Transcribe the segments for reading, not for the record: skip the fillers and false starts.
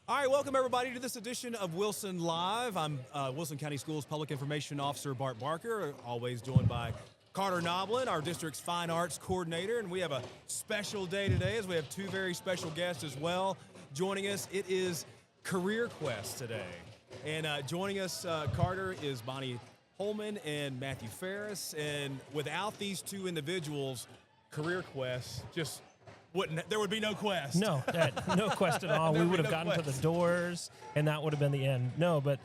All right, welcome everybody to this edition of Wilson Live. I'm Wilson County Schools Public Information Officer Bart Barker, always joined by Carter Noblin, our district's Fine Arts Coordinator, and we have a special day today as we have two very special guests as well joining us. It is CareerQuest today, and joining us, Carter, is Bonnie Holman and Matthew Farris, and without these two individuals, CareerQuest just there would be no quest. No, no quest at all. We would have gotten to the doors, and that would have been the end. No, but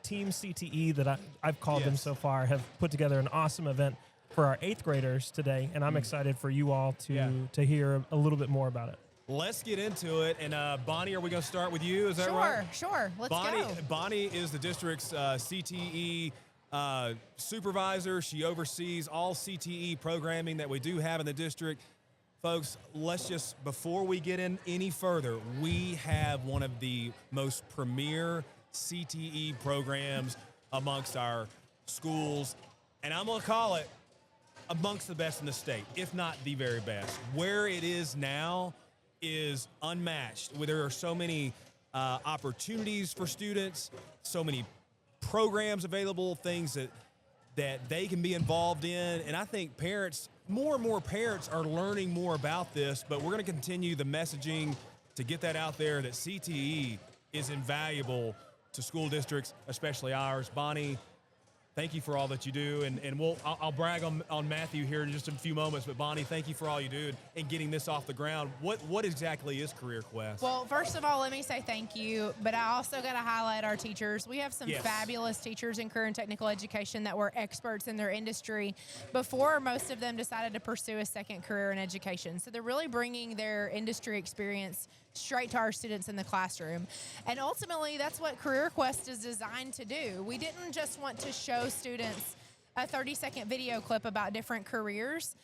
Team CTE that I've called them so far have put together an awesome event for our 8th graders today, and I'm excited for you all to hear a little bit more about it. Let's get into it. And Bonnie, are we going to start with you? Is that right? Sure. Let's go. Bonnie is the district's CTE supervisor. She oversees all CTE programming that we do have in the district. Folks, let's just, before we get in any further, we have one of the most premier CTE programs amongst our schools, and I'm going to call it amongst the best in the state, if not the very best. Where it is now is unmatched. There are so many opportunities for students, so many programs available, things that they can be involved in, and I think more and more parents are learning more about this, but we're going to continue the messaging to get that out there that CTE is invaluable to school districts, especially ours. Bonnie, thank you for all that you do, and I'll brag on Matthew here in just a few moments, but Bonnie, thank you for all you do in getting this off the ground. What exactly is CareerQuest? Well, first of all, let me say thank you, but I also got to highlight our teachers. We have some fabulous teachers in career and technical education that were experts in their industry before most of them decided to pursue a second career in education. So they're really bringing their industry experience straight to our students in the classroom. And ultimately, that's what CareerQuest is designed to do. We didn't just want to show students a 30-second video clip about different careers.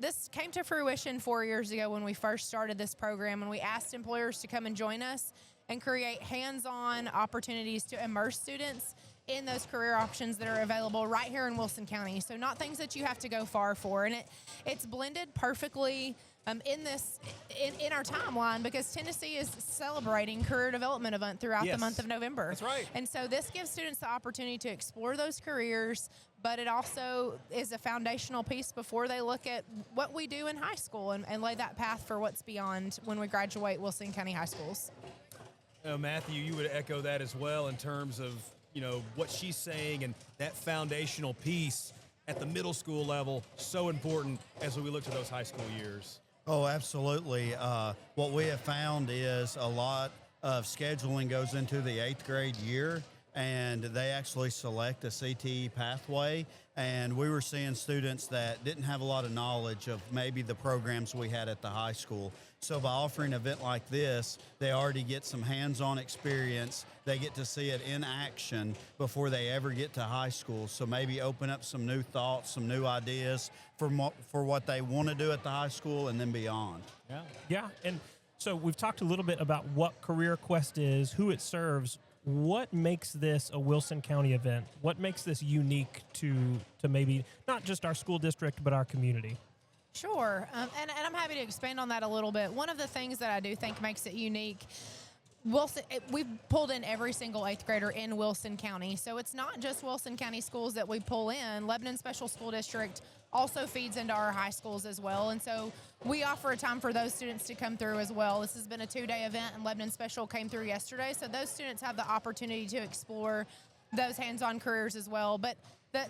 This came to fruition 4 years ago when we first started this program, and we asked employers to come and join us and create hands-on opportunities to immerse students in those career options that are available right here in Wilson County. So not things that you have to go far for. And it's blended perfectly in our timeline because Tennessee is celebrating career development event throughout the month of November. That's right. And so this gives students the opportunity to explore those careers, but it also is a foundational piece before they look at what we do in high school and lay that path for what's beyond when we graduate Wilson County high schools. Matthew, you would echo that as well in terms of what she's saying, and that foundational piece at the middle school level, so important as we look to those high school years. Oh, absolutely. What we have found is a lot of scheduling goes into the 8th grade year, and they actually select a CTE pathway. And we were seeing students that didn't have a lot of knowledge of maybe the programs we had at the high school. So by offering an event like this, they already get some hands-on experience. They get to see it in action before they ever get to high school. So maybe open up some new thoughts, some new ideas for what they want to do at the high school and then beyond. Yeah. And so we've talked a little bit about what CareerQuest is, who it serves. What makes this a Wilson County event? What makes this unique to maybe not just our school district, but our community? Sure. And I'm happy to expand on that a little bit. One of the things that I do think makes it unique, we've pulled in every single 8th grader in Wilson County. So it's not just Wilson County schools that we pull in. Lebanon Special School District also feeds into our high schools as well. And so we offer a time for those students to come through as well. This has been a 2-day event, and Lebanon Special came through yesterday. So those students have the opportunity to explore those hands-on careers as well. But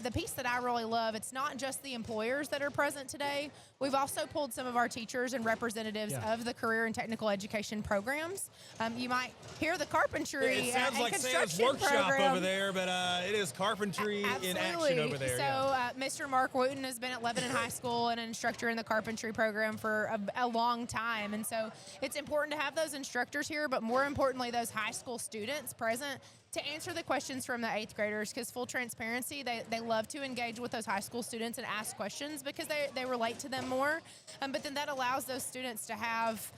the piece that I really love, it's not just the employers that are present today. We've also pulled some of our teachers and representatives of the career and technical education programs. You might hear the carpentry it sounds and like Sam's construction workshop program over there, but it is carpentry in action over there. So Mr. Mark Wooten has been at Lebanon High School and an instructor in the carpentry program for a long time. And so it's important to have those instructors here, but more importantly, those high school students present to answer the questions from the 8th graders, because full transparency, they love to engage with those high school students and ask questions because they relate to them more. But then that allows those students to have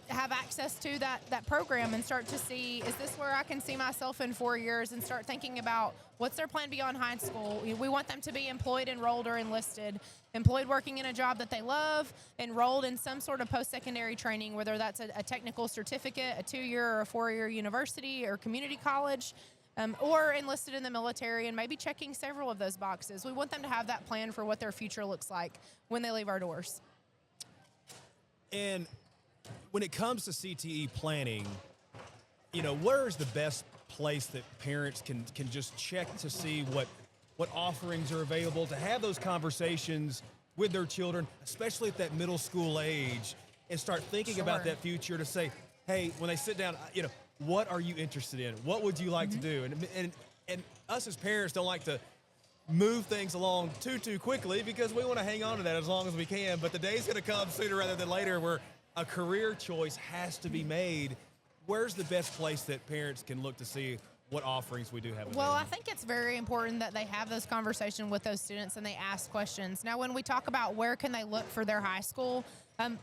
have access to that program and start to see, is this where I can see myself in 4 years, and start thinking about what's their plan beyond high school. We want them to be employed, enrolled, or enlisted, employed working in a job that they love, enrolled in some sort of post-secondary training, whether that's a technical certificate, a 2-year or a 4-year university or community college, or enlisted in the military, and maybe checking several of those boxes. We want them to have that plan for what their future looks like when they leave our doors. And when it comes to CTE planning, where is the best place that parents can just check to see what offerings are available, to have those conversations with their children, especially at that middle school age, and start thinking about that future, to say, hey, when they sit down, what are you interested in? What would you like to do? And us as parents don't like to move things along too quickly, because we want to hang on to that as long as we can. But the day's going to come sooner rather than later where a career choice has to be made. Where's the best place that parents can look to see what offerings we do have available? Well, I think it's very important that they have those conversations with those students and they ask questions. Now, when we talk about where can they look for their high school,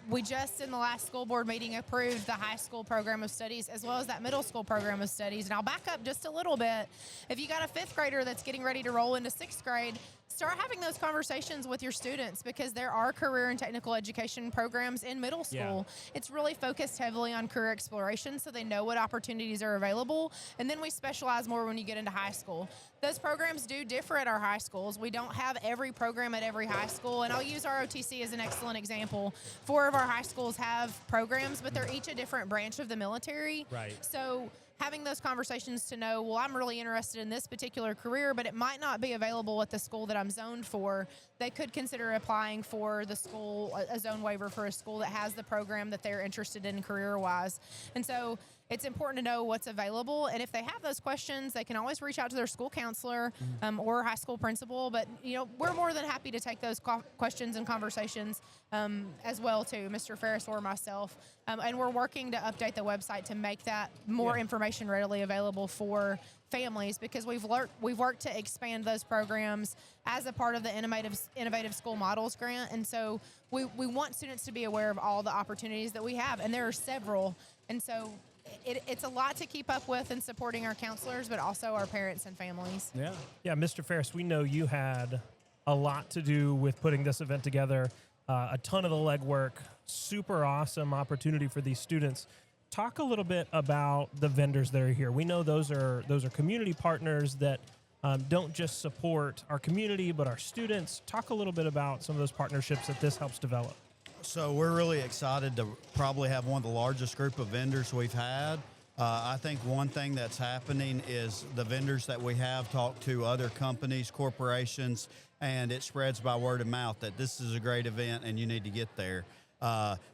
we just in the last school board meeting approved the high school program of studies as well as that middle school program of studies. And I'll back up just a little bit. If you got a 5th grader that's getting ready to roll into 6th grade, start having those conversations with your students, because there are career and technical education programs in middle school. Yeah. It's really focused heavily on career exploration, so they know what opportunities are available. And then we specialize more when you get into high school. Those programs do differ at our high schools. We don't have every program at every high school, and I'll use ROTC as an excellent example. 4 of our high schools have programs, but they're each a different branch of the military. Right. So having those conversations to know, well, I'm really interested in this particular career, but it might not be available at the school that I'm zoned for. They could consider applying for the school, a zone waiver for a school that has the program that they're interested in career-wise. And so it's important to know what's available. And if they have those questions, they can always reach out to their school counselor or high school principal. But, we're more than happy to take those questions and conversations as well, too, Mr. Farris or myself. And we're working to update the website to make that more information readily available for families, because we've worked to expand those programs as a part of the Innovative School Models Grant. And so we want students to be aware of all the opportunities that we have, and there are several. And so it's a lot to keep up with in supporting our counselors, but also our parents and families. Yeah, Mr. Farris, we know you had a lot to do with putting this event together, a ton of the legwork, super awesome opportunity for these students. Talk a little bit about the vendors that are here. We know those are community partners that don't just support our community, but our students. Talk a little bit about some of those partnerships that this helps develop. So we're really excited to probably have one of the largest group of vendors we've had. I think one thing that's happening is the vendors that we have talk to other companies, corporations, and it spreads by word of mouth that this is a great event and you need to get there.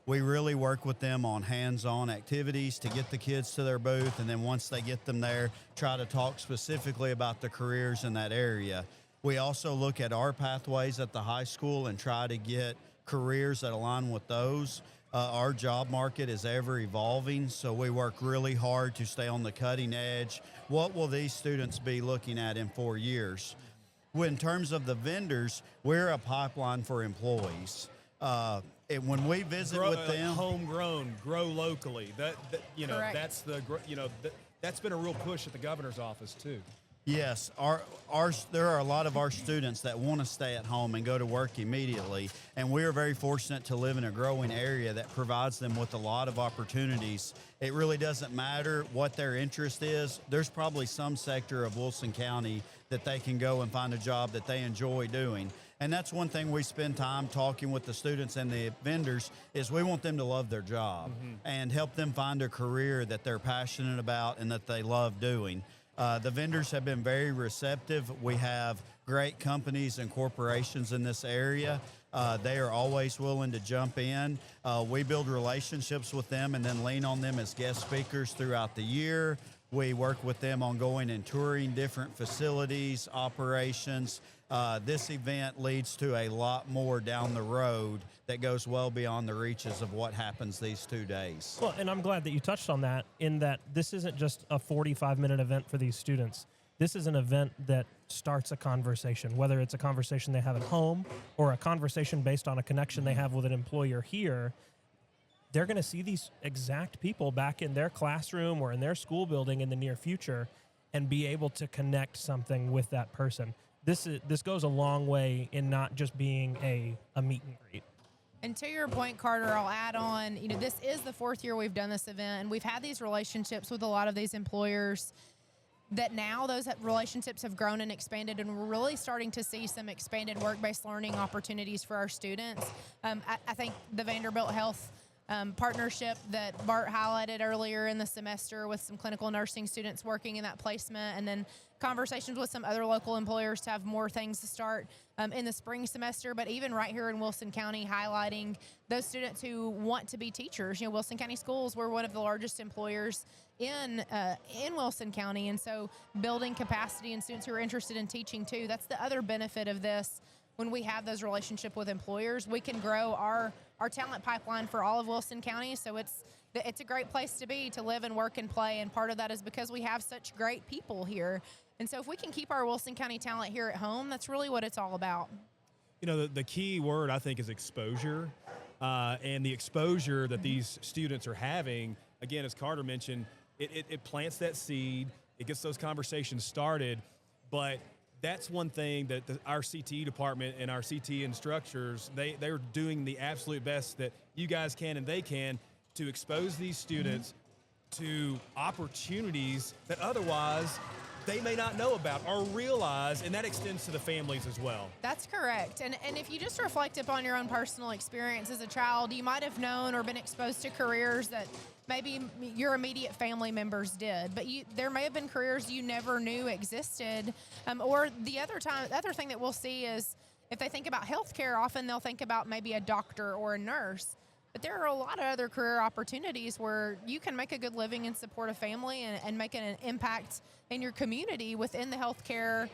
We really work with them on hands-on activities to get the kids to their booth, and then once they get them there, try to talk specifically about the careers in that area. We also look at our pathways at the high school and try to get careers that align with those. Our job market is ever evolving, so we work really hard to stay on the cutting edge. What will these students be looking at in 4 years? In terms of the vendors, we're a pipeline for employees. And when we visit with them, homegrown, grow locally. Correct. That's been a real push at the governor's office too. Yes, there are a lot of our students that want to stay at home and go to work immediately, and we are very fortunate to live in a growing area that provides them with a lot of opportunities. It really doesn't matter what their interest is. There's probably some sector of Wilson County that they can go and find a job that they enjoy doing. And that's one thing we spend time talking with the students and the vendors is we want them to love their job and help them find a career that they're passionate about and that they love doing. The vendors have been very receptive. We have great companies and corporations in this area. They are always willing to jump in. We build relationships with them and then lean on them as guest speakers throughout the year. We work with them on going and touring different facilities, operations. This event leads to a lot more down the road that goes well beyond the reaches of what happens these 2 days. Well, and I'm glad that you touched on that, in that this isn't just a 45-minute event for these students. This is an event that starts a conversation, whether it's a conversation they have at home or a conversation based on a connection they have with an employer here. they're going to see these exact people back in their classroom or in their school building in the near future and be able to connect something with that person. This goes a long way in not just being a meet and greet. And to your point, Carter, I'll add on, this is the 4th year we've done this event, and we've had these relationships with a lot of these employers that now those relationships have grown and expanded, and we're really starting to see some expanded work-based learning opportunities for our students. I think the Vanderbilt Health partnership that Bart highlighted earlier in the semester with some clinical nursing students working in that placement, and then conversations with some other local employers to have more things to start in the spring semester. But even right here in Wilson County, highlighting those students who want to be teachers. Wilson County Schools, we're one of the largest employers in Wilson County, and so building capacity in students who are interested in teaching too. That's the other benefit of this. When we have those relationships with employers, we can grow our talent pipeline for all of Wilson County. So it's a great place to be, to live and work and play. And part of that is because we have such great people here. And so if we can keep our Wilson County talent here at home, that's really what it's all about. The key word, I think, is exposure. And the exposure that these students are having, again, as Carter mentioned, it plants that seed. It gets those conversations started. But that's one thing that our CTE department and our CTE instructors, they're doing the absolute best that you guys can and they can to expose these students to opportunities that otherwise they may not know about or realize, and that extends to the families as well. That's correct. And if you just reflect upon your own personal experience as a child, you might have known or been exposed to careers that maybe your immediate family members did, but there may have been careers you never knew existed. Or the other thing that we'll see is if they think about healthcare, often they'll think about maybe a doctor or a nurse. But there are a lot of other career opportunities where you can make a good living and support a family and make an impact in your community within the healthcare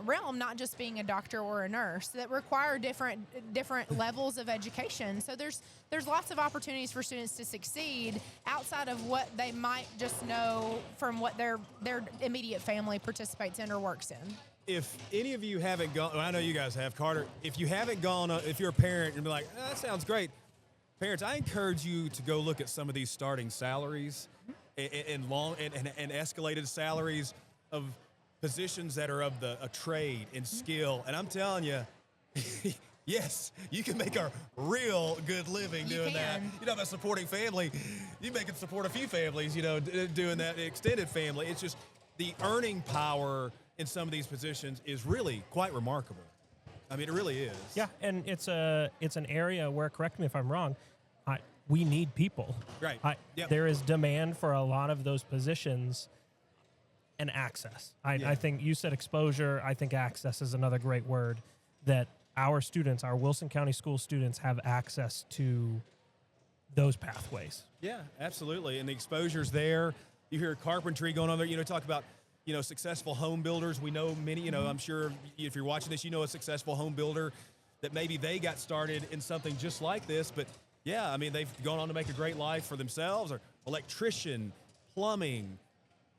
realm, not just being a doctor or a nurse, that require different levels of education. So there's lots of opportunities for students to succeed outside of what they might just know from what their immediate family participates in or works in. If any of you haven't gone, well, I know you guys have, Carter, if you haven't gone, if you're a parent and be like, that sounds great. Parents, I encourage you to go look at some of these starting salaries and escalated salaries of positions that are of a trade and skill. And I'm telling you, yes, you can make a real good living doing that. You're not about supporting family. You can support a few families, doing that extended family. It's just the earning power in some of these positions is really quite remarkable. I mean, it really is. Yeah, and it's an area where, correct me if I'm wrong, we need people. Right. Yep. There is demand for a lot of those positions and access. I think you said exposure. I think access is another great word, that our students, our Wilson County school students, have access to those pathways. Yeah, absolutely. And the exposure's there. You hear carpentry going on there. Talk about, successful home builders. We know many, I'm sure if you're watching this, a successful home builder that maybe they got started in something just like this. But yeah, I mean, they've gone on to make a great life for themselves, or electrician, plumbing,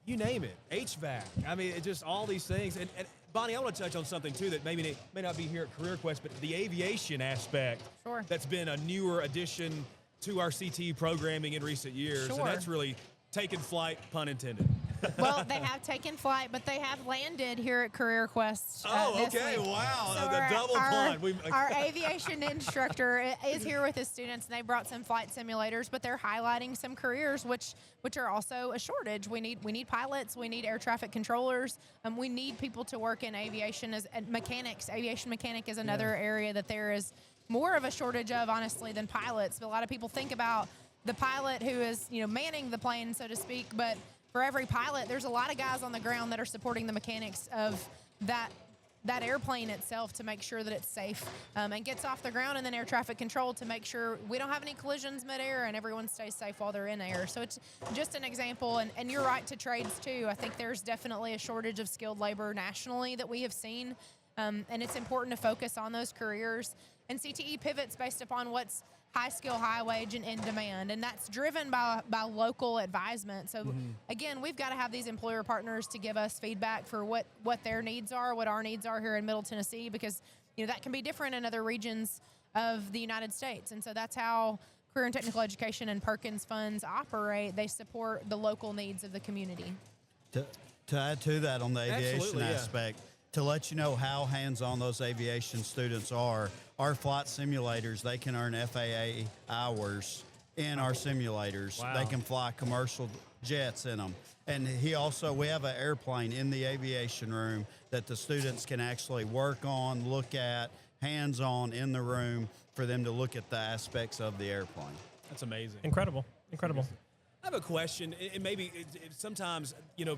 you name it, HVAC. I mean, it just all these things. And Bonnie, I want to touch on something too that maybe may not be here at CareerQuest, but the aviation aspect. Sure. That's been a newer addition to our CTE programming in recent years. Sure. And that's really taken flight, pun intended. Well, they have taken flight, but they have landed here at CareerQuest. Okay. This week. Wow. So The double pun. Our aviation instructor is here with his students, and they brought some flight simulators, but they're highlighting some careers which are also a shortage. We need pilots. We need air traffic controllers. We need people to work in aviation as mechanics. Aviation mechanic is another area that there is more of a shortage of, honestly, than pilots. But a lot of people think about the pilot who is, manning the plane, so to speak, but for every pilot, there's a lot of guys on the ground that are supporting the mechanics of that airplane itself to make sure that it's safe and gets off the ground, and then air traffic control to make sure we don't have any collisions midair and everyone stays safe while they're in air. So it's just an example, and you're right to trades too. I think there's definitely a shortage of skilled labor nationally that we have seen, and it's important to focus on those careers. And CTE pivots based upon what's high skill, high wage, and in demand. And that's driven by local advisement. So again, we've got to have these employer partners to give us feedback for what their needs are, what our needs are here in Middle Tennessee, because that can be different in other regions of the United States. And so that's how Career and Technical Education and Perkins funds operate, they support the local needs of the community. To add to that on the aviation Absolutely, yeah. aspect, to let you know how hands-on those aviation students are, our flight simulators, they can earn FAA hours in our simulators. Wow. They can fly commercial jets in them. And we have an airplane in the aviation room that the students can actually work on, look at, hands-on in the room for them to look at the aspects of the airplane. That's amazing. Incredible. Incredible. I have a question, and maybe sometimes,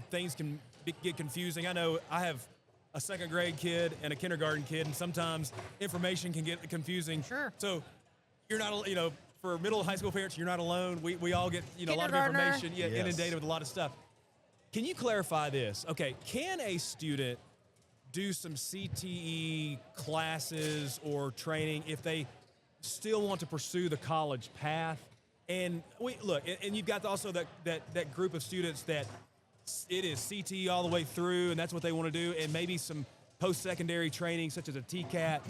things can get confusing. I know I have a second grade kid and a kindergarten kid, and sometimes information can get confusing. Sure. So you're not, for middle and high school parents, you're not alone. We all get, a lot of information, Yes. inundated with a lot of stuff. Can you clarify this? Okay, can a student do some CTE classes or training if they still want to pursue the college path? And and you've got also that group of students that it is CTE all the way through, and that's what they want to do, and maybe some post-secondary training such as a TCAT,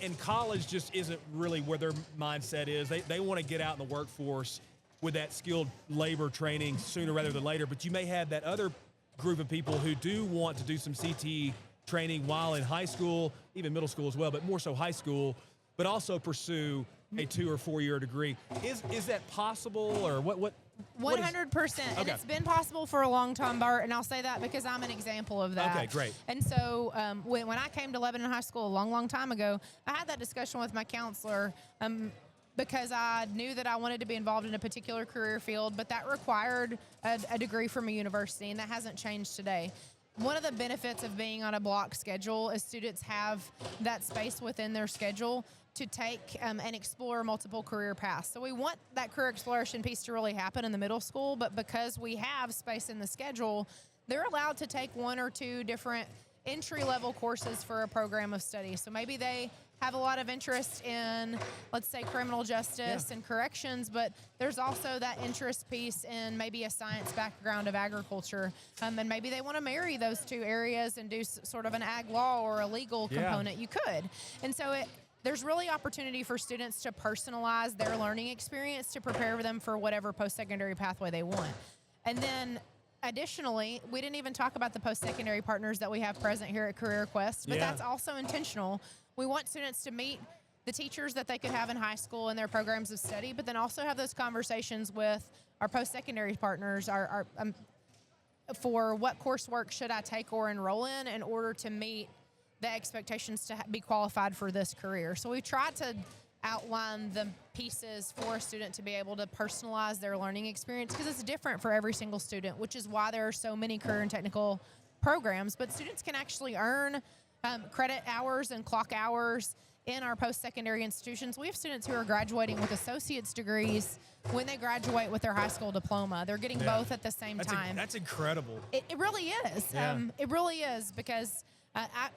and college just isn't really where their mindset is. They want to get out in the workforce with that skilled labor training sooner rather than later. But you may have that other group of people who do want to do some CTE training while in high school, even middle school as well, but more so high school, but also pursue a 2 or 4 year degree. Is that possible, or what? 100%. And Okay. it's been possible for a long time, Bart, and I'll say that because I'm an example of that. Okay, great. And so when I came to Lebanon High School a long, long time ago, I had that discussion with my counselor because I knew that I wanted to be involved in a particular career field, but that required a degree from a university, and that hasn't changed today. One of the benefits of being on a block schedule is students have that space within their schedule to take and explore multiple career paths. So we want that career exploration piece to really happen in the middle school, but because we have space in the schedule, they're allowed to take 1 or 2 different entry-level courses for a program of study. So maybe they have a lot of interest in, let's say, criminal justice and corrections, but there's also that interest piece in maybe a science background of agriculture. And maybe they want to marry those 2 areas and do sort of an ag law or a legal component. You could. And so there's really opportunity for students to personalize their learning experience to prepare them for whatever post-secondary pathway they want. And then additionally, we didn't even talk about the post-secondary partners that we have present here at CareerQuest, but that's also intentional. We want students to meet the teachers that they could have in high school in their programs of study, but then also have those conversations with our post-secondary partners for what coursework should I take or enroll in order to meet the expectations to be qualified for this career. So we've tried to outline the pieces for a student to be able to personalize their learning experience because it's different for every single student, which is why there are so many career and technical programs. But students can actually earn credit hours and clock hours in our post-secondary institutions. We have students who are graduating with associate's degrees when they graduate with their high school diploma. They're getting both at the same time. That's incredible. It really is. Yeah. It really is because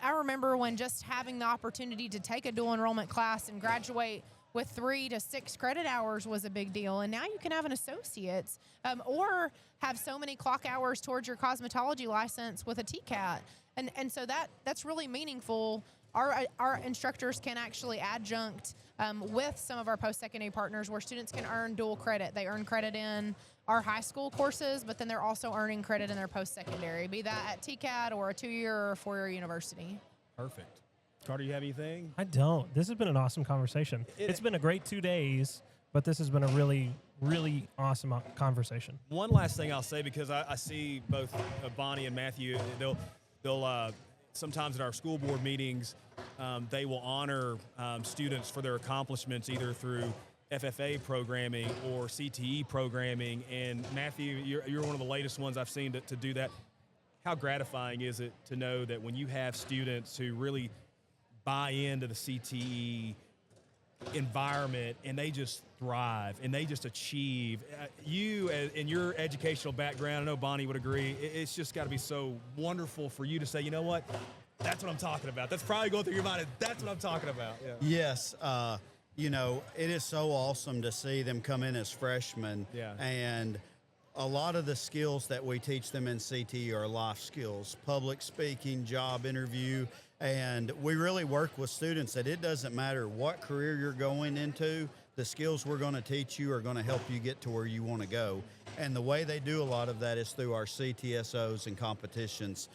I remember when just having the opportunity to take a dual enrollment class and graduate with 3 to 6 credit hours was a big deal. And now you can have an associate's or have so many clock hours towards your cosmetology license with a TCAT. And so that's really meaningful. Our instructors can actually adjunct with some of our post-secondary partners where students can earn dual credit. They earn credit in our high school courses, but then they're also earning credit in their post-secondary, be that at TCAT or a 2-year or a 4-year university. Perfect. Carter, you have anything? I don't. This has been an awesome conversation. It's been a great 2 days, but this has been a really, really awesome conversation. One last thing I'll say, because I see both Bonnie and Matthew, they'll sometimes at our school board meetings, they will honor students for their accomplishments either through FFA programming or CTE programming. And Matthew, you're one of the latest ones I've seen to do that. How gratifying is it to know that when you have students who really buy into the CTE environment and they just thrive and they just achieve? You, in your educational background, I know Bonnie would agree, it's just got to be so wonderful for you to say, you know what, that's what I'm talking about. That's probably going through your mind. That's what I'm talking about. Yeah. Yes. It is so awesome to see them come in as freshmen. Yeah. And a lot of the skills that we teach them in CT are life skills, public speaking, job interview. And we really work with students that it doesn't matter what career you're going into, the skills we're going to teach you are going to help you get to where you want to go. And the way they do a lot of that is through our CTSOs and competitions.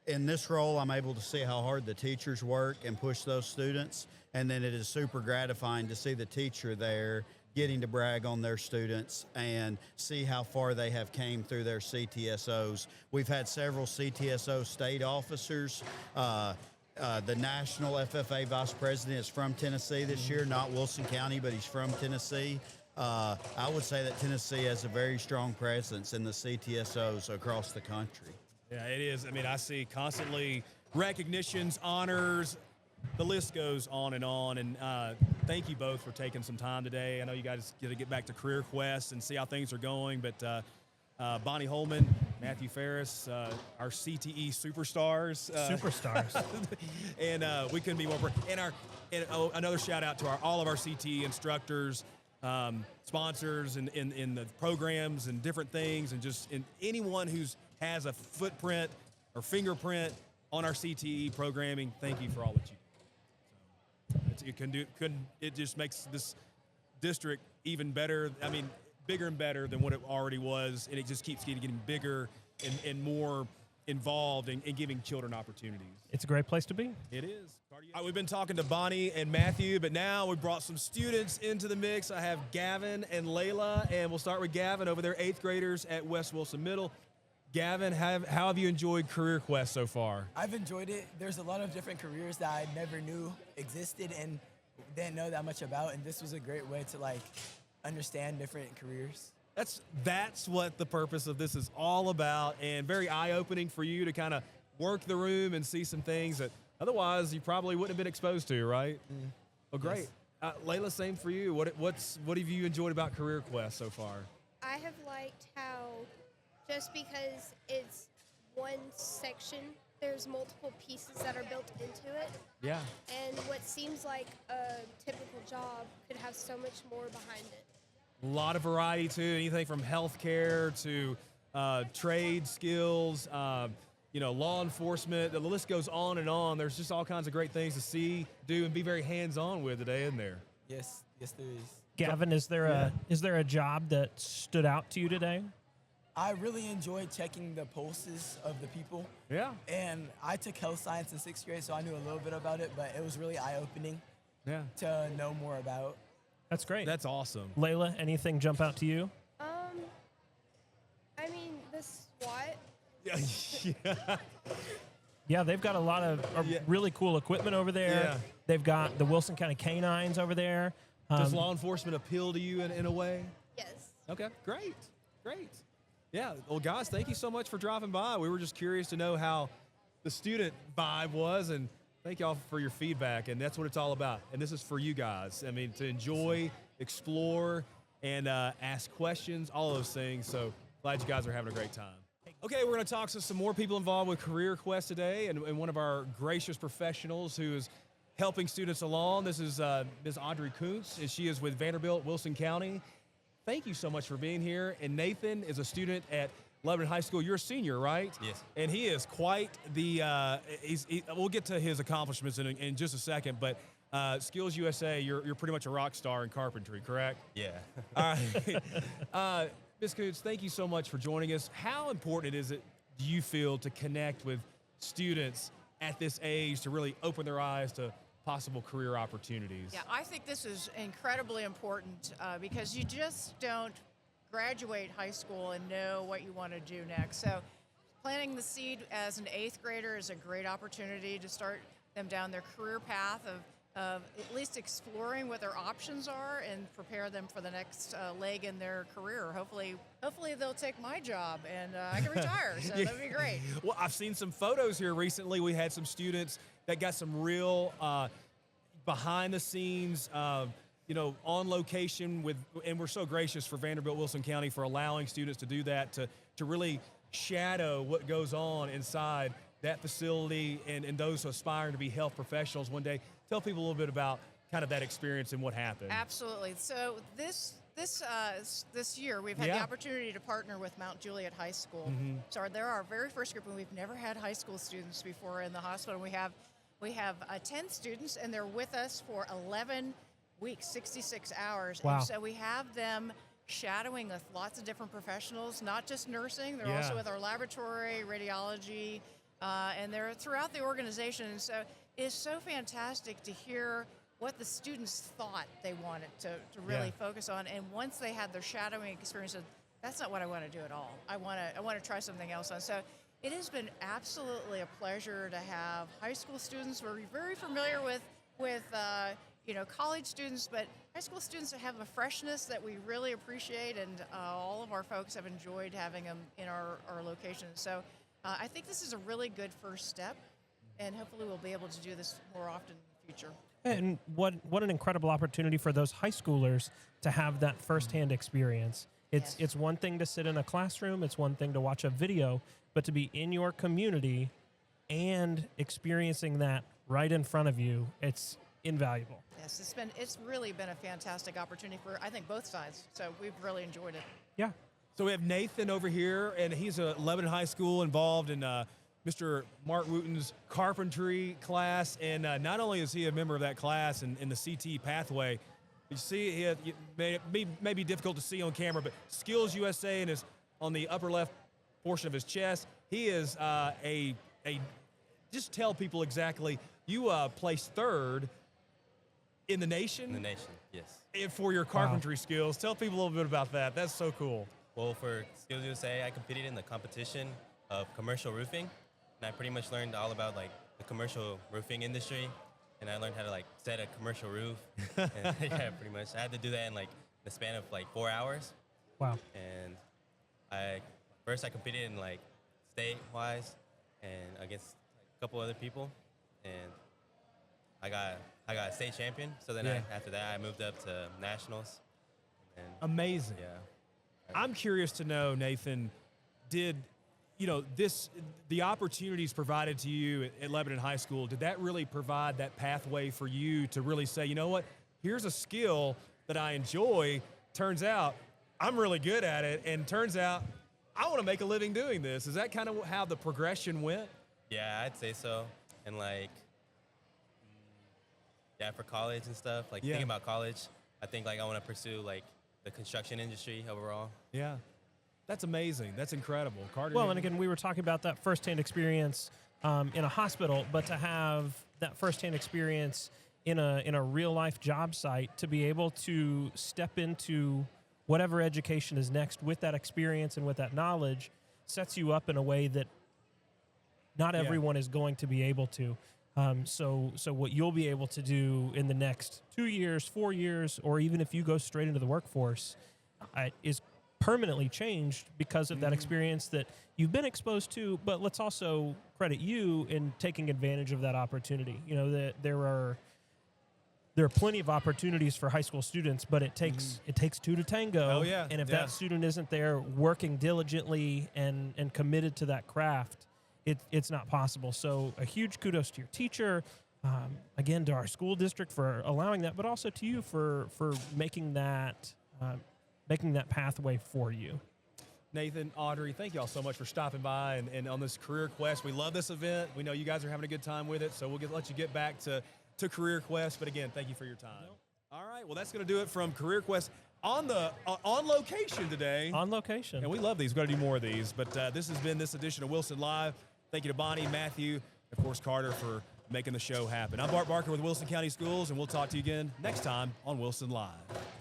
In this role, I'm able to see how hard the teachers work and push those students. And then it is super gratifying to see the teacher there getting to brag on their students and see how far they have came through their CTSOs. We've had several CTSO state officers. The national FFA vice president is from Tennessee this year, not Wilson County, but he's from Tennessee. I would say that Tennessee has a very strong presence in the CTSOs across the country. Yeah, it is. I mean, I see constantly recognitions, honors, the list goes on. And thank you both for taking some time today. I know you guys got to get back to CareerQuest and see how things are going, but Bonnie Holman, Matthew Farris, our CTE superstars. And we couldn't be more. Another shout out to all of our CTE instructors, sponsors, and in the programs and different things, and anyone who's has a footprint or fingerprint on our CTE programming. Thank you for all that you do. It just makes this district even better. I mean, bigger and better than what it already was, and it just keeps getting bigger and more involved in giving children opportunities. It's a great place to be. It is. All right, we've been talking to Bonnie and Matthew, but now we brought some students into the mix. I have Gavin and Layla, and we'll start with Gavin over there, 8th graders at West Wilson Middle. Gavin, how have you enjoyed CareerQuest so far? I've enjoyed it. There's a lot of different careers that I never knew existed and didn't know that much about, and this was a great way to understand different careers. That's what the purpose of this is all about, and very eye-opening for you to kind of work the room and see some things that otherwise you probably wouldn't have been exposed to, right? Mm. Well, great. Yes. Layla, same for you. What have you enjoyed about CareerQuest so far? I have liked how just because it's one section, there's multiple pieces that are built into it. Yeah. And what seems like a typical job could have so much more behind it. A lot of variety, too. Anything from healthcare to trade skills, law enforcement. The list goes on and on. There's just all kinds of great things to see, do, and be very hands-on with today, isn't there? Yes, there is. Gavin, is there a job that stood out to you today? I really enjoyed checking the pulses of the people. Yeah. And I took health science in 6th grade, so I knew a little bit about it, but it was really eye-opening to know more about. That's great. That's awesome. Layla, anything jump out to you? I mean, the SWAT. Yeah, they've got a lot of really cool equipment over there. Yeah. They've got the Wilson County Canines over there. Does law enforcement appeal to you in a way? Yes. Okay, great. Yeah, well, guys, thank you so much for dropping by. We were just curious to know how the student vibe was, and thank y'all for your feedback, and that's what it's all about. And this is for you guys. I mean, to enjoy, explore, and ask questions, all those things. So glad you guys are having a great time. Okay, we're going to talk to some more people involved with CareerQuest today, and one of our gracious professionals who is helping students along. This is Ms. Audrey Kuntz, and she is with Vanderbilt Wilson County. Thank you so much for being here. And Nathan is a student at Lebanon High School. You're a senior, right? Yes. And he is quite the, we'll get to his accomplishments in just a second, but Skills USA, you're pretty much a rock star in carpentry, correct? Yeah. All right. Ms. Kuntz, thank you so much for joining us. How important is it, do you feel, to connect with students at this age to really open their eyes to possible career opportunities? Yeah, I think this is incredibly important because you just don't graduate high school and know what you want to do next. So planting the seed as an 8th grader is a great opportunity to start them down their career path of at least exploring what their options are and prepare them for the next leg in their career. Hopefully they'll take my job and I can retire, so that'd be great. Well, I've seen some photos here recently. We had some students that got some real behind the scenes, on location and we're so gracious for Vanderbilt Wilson County for allowing students to do that, to really shadow what goes on inside that facility and those aspiring to be health professionals one day. Tell people a little bit about kind of that experience and what happened. Absolutely. So this year we've had the opportunity to partner with Mount Juliet High School. Mm-hmm. So they're our very first group, and we've never had high school students before in the hospital. We have 10 students, and they're with us for 11 weeks, 66 hours. Wow. And so we have them shadowing with lots of different professionals, not just nursing. They're Yeah. also with our laboratory, radiology, and they're throughout the organization. And so it's so fantastic to hear what the students thought they wanted to really focus on. And once they had their shadowing experience, that's not what I want to do at all. I want to try something else on. So it has been absolutely a pleasure to have high school students. We're very familiar with college students, but high school students have a freshness that we really appreciate, and all of our folks have enjoyed having them in our locations. So I think this is a really good first step, and hopefully we'll be able to do this more often in the future. And what an incredible opportunity for those high schoolers to have that firsthand experience. It's one thing to sit in a classroom, it's one thing to watch a video, but to be in your community and experiencing that right in front of you, it's invaluable. Yes, it's really been a fantastic opportunity for, I think, both sides. So we've really enjoyed it. Yeah. So we have Nathan over here, and he's a Lebanon High School involved in Mr. Mark Wooten's carpentry class. And not only is he a member of that class in the CT pathway, you see, it may be difficult to see on camera, but Skills USA and is on the upper left portion of his chest. He is just tell people exactly, you placed third in the nation? In the nation, yes. And for your carpentry skills. Tell people a little bit about that. That's so cool. Well, for Skills USA, I competed in the competition of commercial roofing, and I pretty much learned all about like the commercial roofing industry, and I learned how to like set a commercial roof. And, yeah, pretty much. I had to do that in like the span of like 4 hours. Wow. And I competed in like state-wise and against a couple other people, and I got a state champion. So then after that, I moved up to nationals. And Amazing. yeah. I'm curious to know, Nathan, did the opportunities provided to you at Lebanon High School, did that really provide that pathway for you to really say, you know what, here's a skill that I enjoy. Turns out I'm really good at it, and turns out I want to make a living doing this. Is that kind of how the progression went? Yeah, I'd say so. And like, for college and stuff, like thinking about college, I think like I want to pursue like the construction industry overall. Yeah. That's amazing. That's incredible. Carter. Well, and again, we were talking about that firsthand experience in a hospital, but to have that firsthand experience in a real life job site, to be able to step into whatever education is next with that experience and with that knowledge, sets you up in a way that not everyone is going to be able to. So what you'll be able to do in the next 2 years, 4 years, or even if you go straight into the workforce, is permanently changed because of that experience that you've been exposed to. But let's also credit you in taking advantage of that opportunity. You know, that there are plenty of opportunities for high school students, but it takes two to tango. Oh, yeah. And if that student isn't there working diligently and committed to that craft, it's not possible. So a huge kudos to your teacher, again, to our school district for allowing that, but also to you for making that pathway for you. Nathan, Audrey, thank you all so much for stopping by and on this Career Quest. We love this event. We know you guys are having a good time with it, so we'll let you get back to Career Quest. But again, thank you for your time. All right, well, that's going to do it from Career Quest on location today. On location. And we love these. We've got to do more of these. But this has been this edition of Wilson Live. Thank you to Bonnie, Matthew, of course, Carter for making the show happen. I'm Bart Barker with Wilson County Schools, and we'll talk to you again next time on Wilson Live.